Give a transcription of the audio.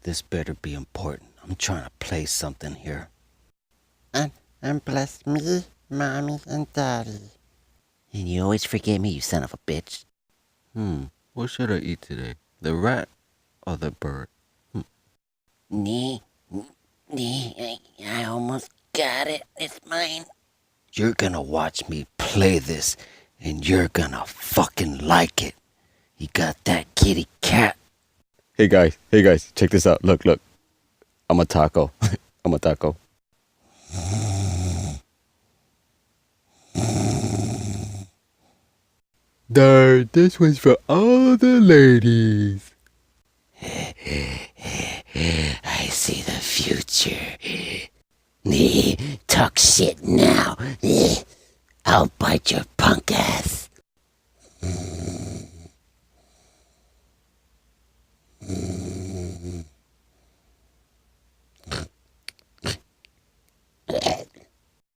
This better be important. I'm trying to play something here. And bless me, mommy, and daddy. And you always forget me, you son of a bitch. What should I eat today? The rat or the bird? Nee, I almost got it. It's mine. You're gonna watch me play this, and you're gonna fucking like it. You got that kitty cat? Hey guys, check this out. Look. I'm a taco. I'm a taco. There, this one's for all the ladies. I see the future. Nee, talk shit now. I'll bite your punk ass.